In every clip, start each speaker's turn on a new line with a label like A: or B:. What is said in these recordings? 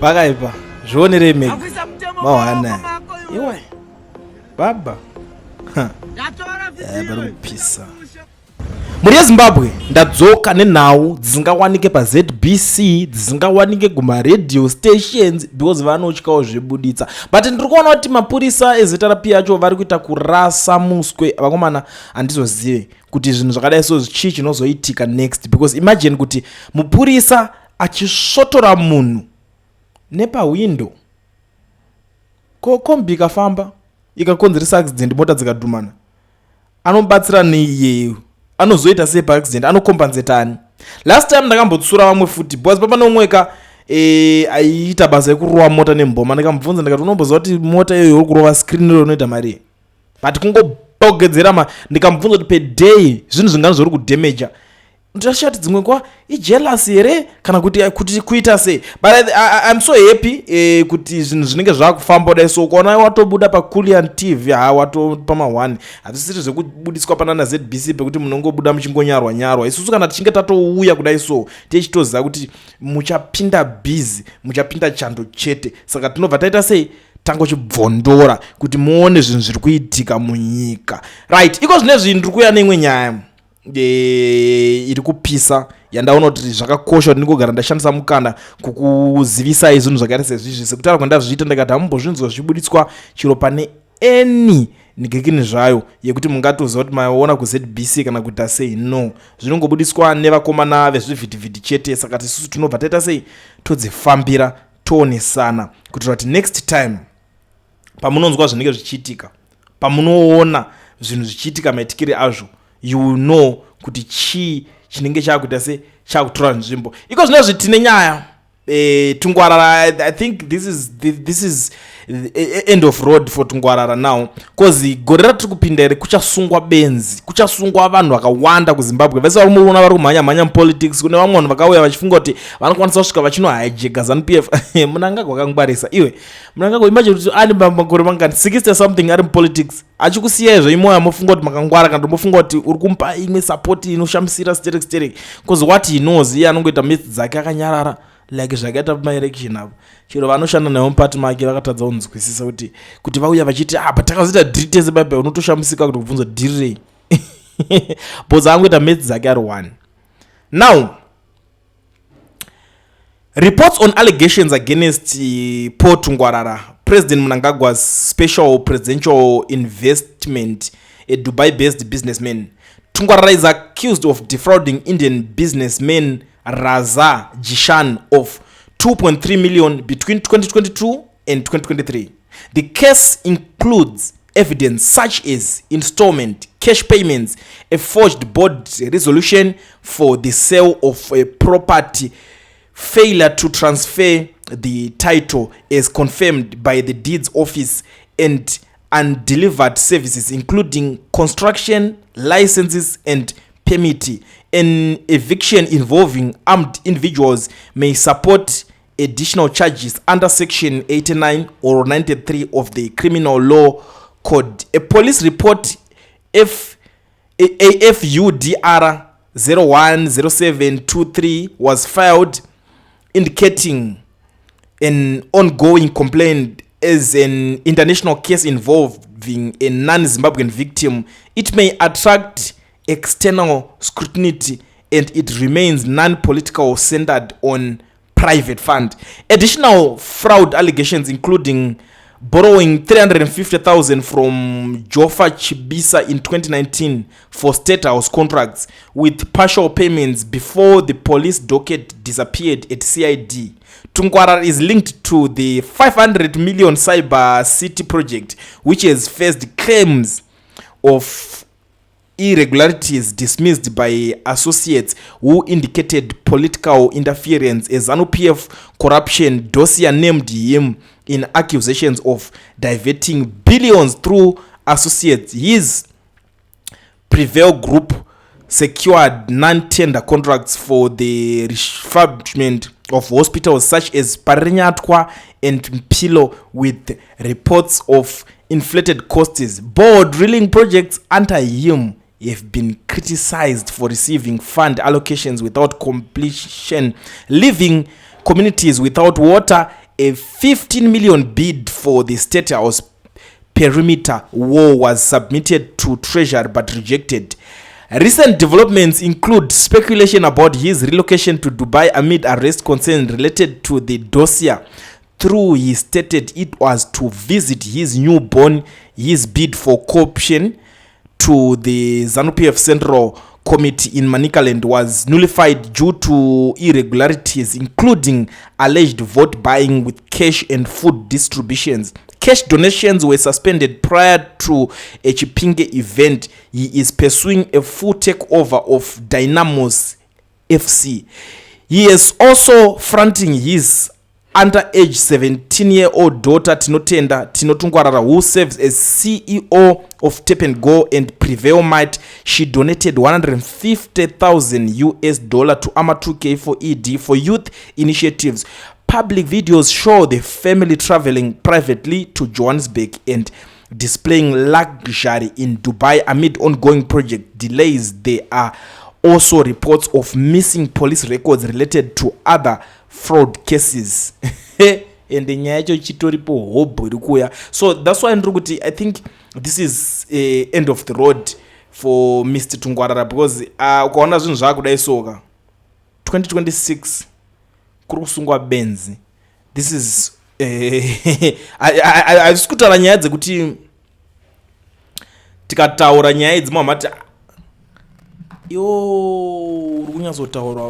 A: Pakaipa zvionere mega mawana iwe baba bari kupisa. Muri yeZimbabwe ndadzoka nenhau dzisingawanike paZBC, dzisingawanike kuma-radio stations because vanotyawo zvebuditsa. But ndiri kuona kuti mapurisa eZRP yacho vari kuita kurasa muswe. Vakomana handizozive kuti zvinhu zvakadai so chii chinozoitika next, because imagine kuti mupurisa achisvotora munhu nepawindo, kombi ikafamba ikakonzeresa accident, mota dzikadhumana, anobatsira neiyeyo, anozoita sei paaccident, anokombanzetani? Last time ndakambotsura vamwe futi because papa nomweka aiita basa yekurova mota nemboma, ndikamubvunza ndikati unomboziva kuti mota iyoyo uri kurova screen iro inoita mari, but kungobogedzera ndikamubvunza kuti per day zvinhu zvingani zviri kudamaja. Ndashati dzimwe kwa ijealous here kana kuti kuita sei, but I'm so happy kuti zvinhu zvinenge zvakufamba dai so kuona watobuda pa Kulian TV wato pama 1 hazvisiri zvekubudiswa panana ZBC pekuti munongobuda muchingonyarwa nyarwa. Isusu kana tichinge tatouya kudai so tichitoziva kuti muchapinda busy, muchapinda chando chete, saka tinobva taita sei tangochibvondora kuti muone zvinhu zviri kuitika munyika. Right, iko zvine zvinhu ndiri kuya neimwe nyaya iri kupisa yandaona kuti zvakakosha kuti ndingogara ndashandisa mukana kukuzivisai zvinhu zvakaita sezvizvi. Sekutaura kwandazviita ndikati hamumbozvinzwa zvichibuditswa chiro pane eni nigekini zvayo yekuti mungatoziva kuti maona kuZBC kana kuita sei. No, zvinongobuditswa nevakomana vezvivhidhivhidhi chete. Saka isusu tinobva taita sei todzifambira toonesana kuitira kuti next time pamunonzwa zvinenge zvichiitika, pamunoona zvinhu zvichiitika maitikire azvo, you know kuti chii chinenge chakuita se chakutora nzvimbo. Iko zvino zvitine nyaya Tungwarara. I think this is the end of road for Tungwarara now, because gore ratiri kupinda iri kuchasungwa benzi, kuchasungwa vanhu vakawanda kuZimbabwe. Vese vari muona vari kumhanya politics. Kune vamwe vanhu vakauya vachifunga kuti vanokwanisa kusvika vachinohijeka ZANU-PF. Munangagwa akangwarisa iwe, munangagwa imagine kuti ani makore mangani 60 something ari mupolitics achikusiya izvo imoya mofunga kuti makangwara kana mofunga kuti uri kumpa imwe support inoshamisira sterek, because what he knows iye anongoita method dzake akanyarara like zvakaita pamaelection apo. Chero vanoshanda nayo mupati make vakatadza kunzwisisa kuti vauya vachiti patakazoita dhiri tese baba unotoshamisika kuti kubvunza dhiri rei because angoita method dzake ari 1. Now, reports on allegations against Paul Tungwarara, President Mnangagwa's special presidential investment, a Dubai-based businessman. Tungwarara is accused of defrauding Indian businessman Raza Jishan of 2.3 million between 2022 and 2023. The case includes evidence such as installment, cash payments, a forged board resolution for the sale of a property, failure to transfer the title as confirmed by the deeds office, and undelivered services including construction, licenses and permit. An eviction involving armed individuals may support additional charges under section 89 or 93 of the criminal law code. A police report AFUDR 010723 was filed indicating an ongoing complaint as an international case involving a non-Zimbabwean victim. It may attract external scrutiny and it remains non-political, centered on private fund. Additional fraud allegations including borrowing 350,000 from Jofa Chibisa in 2019 for state house contracts with partial payments before the police docket disappeared at CID. Tungwarara is linked to the 500 million cyber city project, which has faced claims of irregularities dismissed by associates who indicated political interference, as ZANU-PF corruption dossier named him in accusations of diverting billions through associates. His Prevail Group secured non-tender contracts for the refurbishment of hospitals such as Parinyatwa and Mpilo, with reports of inflated costs. Board drilling projects under him have been criticized for receiving fund allocations without completion, leaving communities without water a 15 million bid for the State House perimeter wall was submitted to Treasury but rejected. Recent developments include speculation about his relocation to Dubai amid arrest concerns related to the dossier. Through he stated it was to visit his newborn. His bid for co-option to the ZRP Central Committee in Manicaland was nullified due to irregularities, including alleged vote buying with cash and food distributions. Cash donations were suspended prior to a Chipinge event. He is pursuing a full takeover of Dynamos FC. He is also fronting his underage 17-year-old daughter Tungwarara, who serves as CEO of Tap and Go and Prevail Might. She donated $150,000 to Ama2K for ED for youth initiatives. Public videos show the family traveling privately to Johannesburg and displaying luxury in Dubai amid ongoing project delays. There are also reports of missing police records related to other fraud cases. And so that's why I think this is end of the road for Mr. Tungwarara, because 2026 kurusungwa benzi. This is I skutara nyaya dzekuti tikataura nyaya idzi mamati yo runyazotaura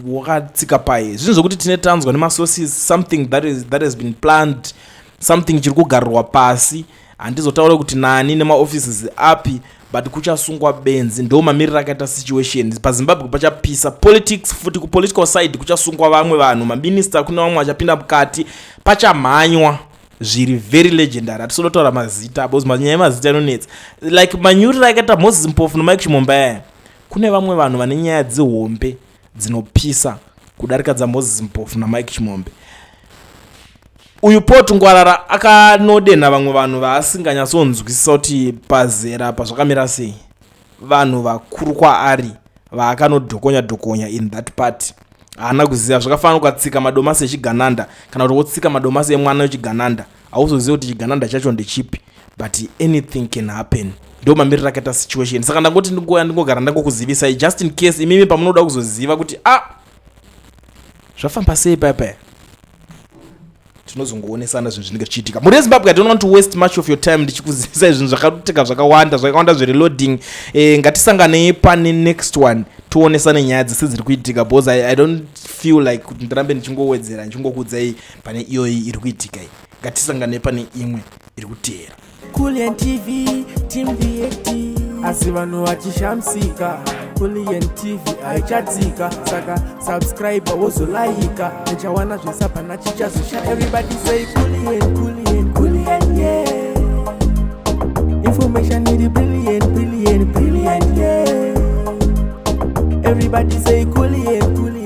A: wakatsika pai zvinhu zvokuti tine tanzwa nemasources, something that has been planned, something chiri kugarirwa pasi. Handizotaura kuti nani nemaoffices api, but kuchasungwa benzi ndo mamiriro akaita situation paZimbabwe. Pachapisa politics futi kupolitical side kuchasungwa vamwe vanhu, maminister kuna vamwe vachapinda mukati, pachamhanywa zviri very legendary. Hatisonotaura mazita because manyaya emazita anonetsa, like manyuriro akaita Moses Mpofu noMike Chimombe. Kune vamwe vanhu vane nyaya dzehombe dzinopisa kudarika dzaMoses Mpofu naMike Chimombe. Uyu Tungwarara akanodenha vamwe vanhu vaasinganyatsonzwisisa kuti pazera pazvakamira sei, vanhu vakuru kwaari vaakanodhokonya in that part. Haana kuziva zvakafanana ukatsika madomasi echigananda kana kuti wotsika madomasi emwana wechigananda, hauzoziva kuti chigananda chacho ndechipi, but anything can happen. Ndo mamiriro akaita situation. Saka ndangoti ndingogara ndangokuzivisai just in case imimi pamunoda kuzoziva kuti zvafamba sei papa. Tinozongoonesana zvinhu zvinenge zvichiitika muri Zimbabwe. I don't want to waste much of your time ndichikuzivisai zvinhu zvakatika zvakawanda zvereloading. Ngatisanganei pane next one tuonesane nyaya dzese dziri kuitika, because I don't feel like kuti ndirambe ndichingowedzera ndichingokudzai pane iyoyi iri kuitika iyi. Ngatisanganei pane imwe iri kuteera.
B: Kulian TV, Team VAT. Asi vanhu vachishamsika, Kulian TV haichatsika. Saka subscribe wozolaika, nechawana zvese pana chichazosha. Everybody say Kulian, yeah. Information is brilliant, yeah. Everybody say Kulian.